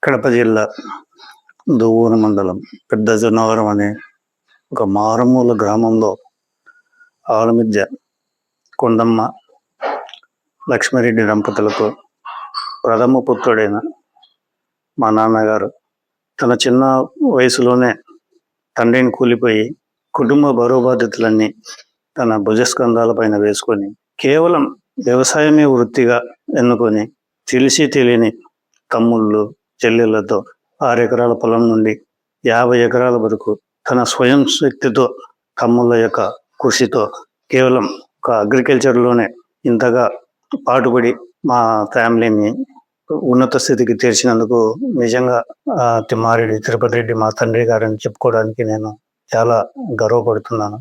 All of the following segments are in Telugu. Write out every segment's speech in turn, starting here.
కడప జిల్లా దువ్వూరు మండలం పెద్ద జొన్నవరం అనే ఒక మారుమూల గ్రామంలో ఆలమిద్య కొండమ్మ లక్ష్మిరెడ్డి దంపతులకు ప్రథమ పుత్రుడైన మా నాన్నగారు తన చిన్న వయసులోనే తండ్రిని కూలిపోయి కుటుంబ బరువు బాధ్యతలన్నీ తన భుజస్కంధాల పైన వేసుకొని కేవలం వ్యవసాయమే వృత్తిగా ఎన్నుకొని తెలిసి తెలియని తమ్ముళ్ళు చెల్లెళ్లతో 6 ఎకరాల పొలం నుండి 50 ఎకరాల వరకు తన స్వయం శక్తితో తమ్ముళ్ళ యొక్క కృషితో కేవలం ఒక అగ్రికల్చర్లోనే ఇంతగా పాటుపడి మా ఫ్యామిలీని ఉన్నత స్థితికి తీర్చినందుకు నిజంగా తిమ్మారెడ్డి తిరుపతి రెడ్డి మా తండ్రి గారని చెప్పుకోవడానికి నేను చాలా గర్వపడుతున్నాను.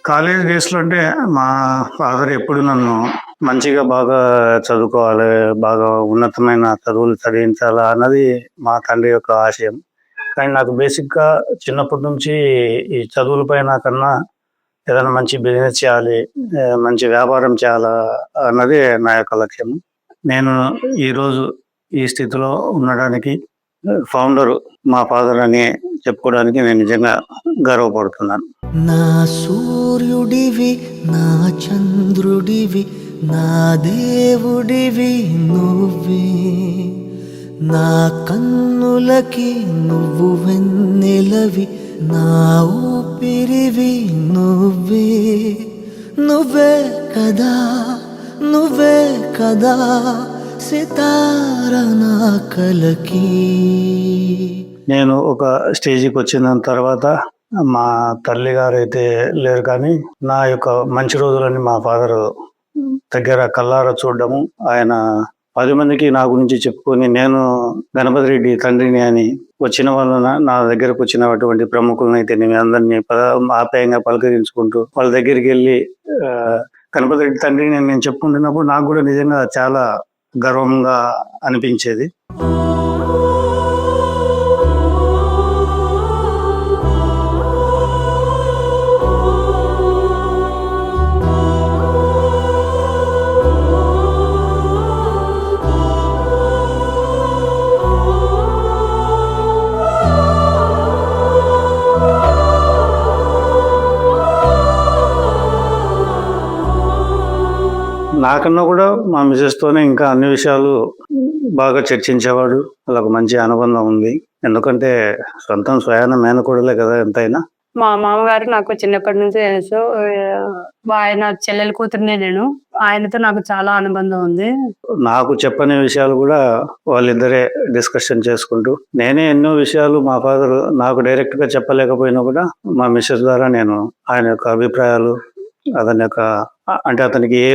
కాలేజ్ డేస్లో అంటే మా ఫాదర్ ఎప్పుడు నన్ను మంచిగా బాగా చదువుకోవాలి, బాగా ఉన్నతమైన చదువులు చదివించాలా అన్నది మా తండ్రి యొక్క ఆశయం. కానీ నాకు బేసిక్గా చిన్నప్పటి నుంచి ఈ చదువుల పైన కన్నా ఏదైనా మంచి బిజినెస్ చేయాలి, మంచి వ్యాపారం చేయాలా అన్నది నా యొక్క లక్ష్యం. నేను ఈరోజు ఈ స్థితిలో ఉండడానికి ఫౌండరు మా ఫాదర్ అని చెప్పుకోవడానికి నేను నిజంగా గర్వపడుతున్నాను. నా సూర్యుడివి, నా చంద్రుడివి, నా దేవుడివి నువ్వే, నా కన్నులకి నువ్వు వెన్నెలవి, నా ఊపిరివి నువ్వే, నువ్వే కదా, నువ్వే కదా సితార నా కలకి. నేను ఒక స్టేజ్కి వచ్చిన తర్వాత మా తల్లి గారు అయితే లేరు, కానీ నా యొక్క మంచి రోజులని మా ఫాదర్ దగ్గర కల్లారా చూడడము, ఆయన 10 మందికి నా గురించి చెప్పుకొని నేను గణపతి రెడ్డి తండ్రిని అని వచ్చిన వాళ్ళ నా దగ్గరకు వచ్చినటువంటి ప్రముఖులను అయితే నేను అందరినీ ఆప్యాయంగా పలకరించుకుంటూ వాళ్ళ దగ్గరికి వెళ్ళి గణపతి రెడ్డి తండ్రిని నేను చెప్పుకుంటున్నప్పుడు నాకు కూడా నిజంగా చాలా గర్వంగా అనిపించేది. నాకన్నా కూడా మా మిసెస్తోనే ఇంకా అన్ని విషయాలు బాగా చర్చించేవాడు. అలా ఒక మంచి అనుబంధం ఉంది, ఎందుకంటే సొంతం స్వయాన మేనకోడలే కదా ఎంతైనా. మా మామగారు నాకు చిన్నప్పటి నుంచి తెలుసు. ఆయన చెల్లెల కూతురునే నేను. ఆయనతో నాకు చాలా అనుబంధం ఉంది. నాకు చెప్పని విషయాలు కూడా వాళ్ళిద్దరే డిస్కషన్ చేసుకుంటూ, నేనే ఎన్నో విషయాలు మా ఫాదర్ నాకు డైరెక్ట్ గా చెప్పలేకపోయినా కూడా మా మిస్సెస్ ద్వారా నేను ఆయన యొక్క అభిప్రాయాలు, అతని యొక్క అంటే అతనికి ఏ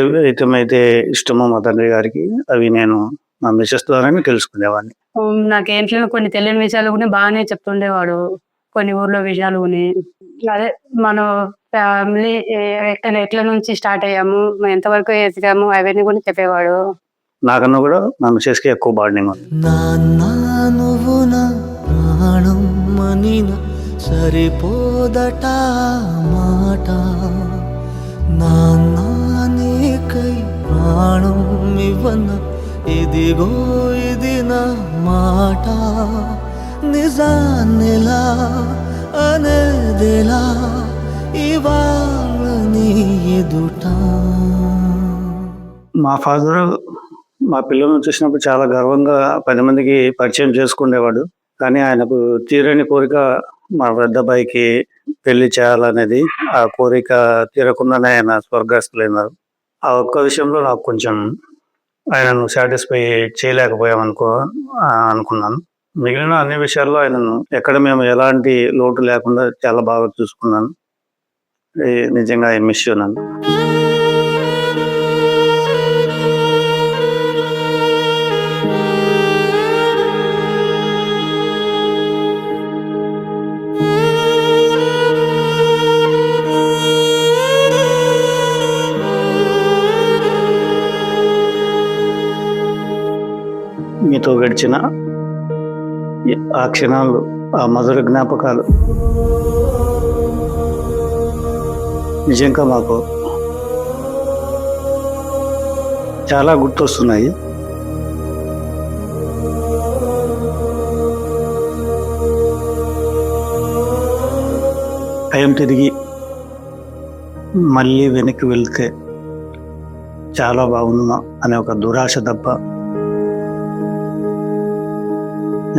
అయితే ఇష్టమో మా తండ్రి గారికి అవి నేను మా మిస్సెస్ ద్వారానే తెలుసుకునేవాడిని. నాకేంట్లో కొన్ని తెలియని విషయాలు కూడా బాగానే చెప్తుండేవాడు. కొన్ని ఊర్లో విషయాలు అదే మన ఫ్యామిలీ ఎట్ల నుంచి స్టార్ట్ అయ్యాము, ఎంతవరకు ఎదిగాము అవన్నీ కూడా చెప్పేవాడు. నాకన్నా కూడా మా మిస్సెస్ కి ఎక్కువ బాండింగ్ ఉంది. సరిపోదట మాట, నాన్నకై ప్రాణం ఇవ్వన, ఇదిగో ఇది నా మాట, నిజాన్నిలా అనేదిలా ఇవాళ నీ ఎదుట. మా ఫాదర్ మా పిల్లలను చూసినప్పుడు చాలా గర్వంగా 10 మందికి పరిచయం చేసుకునేవాడు. కానీ ఆయనకు తీరని కోరిక మా పెద్దబ్బాయికి పెళ్లి చేయాలనేది ఆ కోరిక తీరకుండానే ఆయన స్వర్గస్థులైనారు. ఆ ఒక్క విషయంలో నాకు కొంచెం ఆయనను సాటిస్ఫై చేయలేకపోయామనుకో అనుకున్నాను. మిగిలిన అన్ని విషయాల్లో ఆయనను ఎక్కడ మేము ఎలాంటి లోటు లేకుండా చాలా బాగా చూసుకున్నాను. నిజంగా ఐ మిస్ యూ నన్ను. మీతో గడిచిన ఆ క్షణాలు, ఆ మధుర జ్ఞాపకాలు నిజంగా మాకు చాలా గుర్తొస్తున్నాయి. టైం తిరిగి మళ్ళీ వెనక్కి వెళ్తే చాలా బాగుందా అనే ఒక దురాశ తప్ప,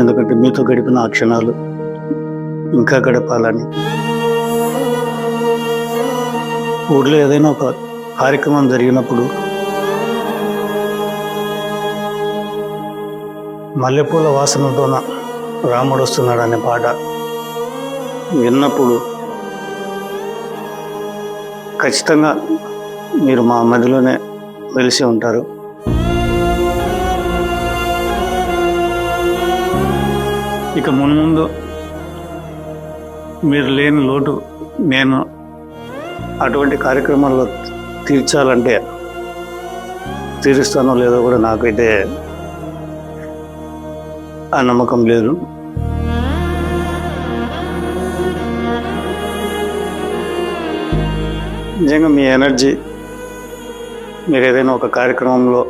ఎందుకంటే మీతో గడిపిన ఆ క్షణాలు ఇంకా గడపాలని. ఊర్లో ఏదైనా ఒక కార్యక్రమం జరిగినప్పుడు మల్లెపూల వాసనతోన రాముడు వస్తున్నాడు అనే పాట విన్నప్పుడు ఖచ్చితంగా మీరు మా మధ్యలోనే వెలిసి ఉంటారు. ఇక మున్ముందు మీరు లేని లోటు నేను అటువంటి కార్యక్రమాల్లో తీర్చాలంటే తీరుస్తానో లేదో కూడా నాకైతే ఆ నమ్మకం లేదు. నిజంగా మీ ఎనర్జీ, మీరు ఏదైనా ఒక కార్యక్రమంలో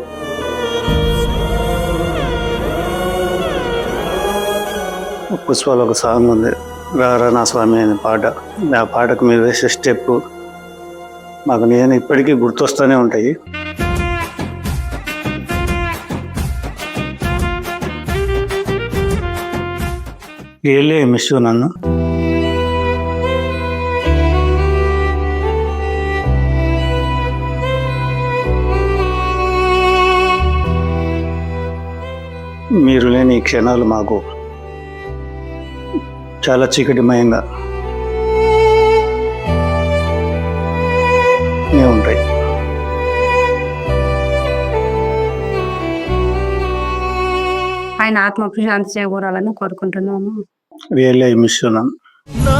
పుష్పాలు ఒక సాంగ్ ఉంది, రారా నా స్వామి అనే పాట. ఆ పాటకు మీరు వేసే స్టెప్ మాకు నేను ఇప్పటికీ గుర్తొస్తూనే ఉంటాయి. రియల్లీ మిస్ యూ నన్ను. మీరు లేని ఈ క్షణాలు మాకు చాలా చీకటిమయంగా ఉంటాయి. ఆయన ఆత్మకు శాంతి చేకూరాలని కోరుకుంటున్నాము. రియల్లీ ఐ మిస్ యూ నన్ను. నా